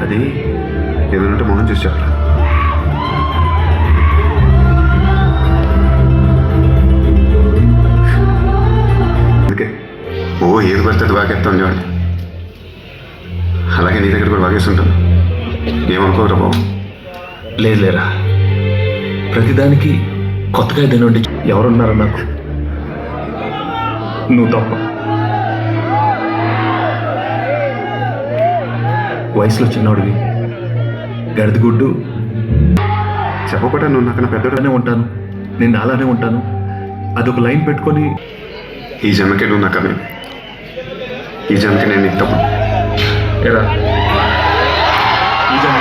అది ఏదంటే మొహం చూసి చెప్పరా. అందుకే ఏది పడితే అది బాగేస్తా ఉండేవాడిని. అలాగే నీ దగ్గర కూడా బాగేస్తుంటాను. ఏమనుకోరా బాబు. లేదు లేరా, ప్రతిదానికి కొత్తగా ఏదైనా ఉండి ఎవరున్నారా నాకు? నువ్వు తప్ప. వయసులో చిన్నవాడివి, గడిదిగుడ్డు. చెప్పకుండా నువ్వు నాకన్నా పెద్దోడనే ఉంటాను, నేను అలానే ఉంటాను. అదొక లైన్ పెట్టుకొని ఈ జన్మకే నువ్వు నాకనే, ఈ జన్మకే నేను నీకు తప్పు. ఎరా ఈ జన్మ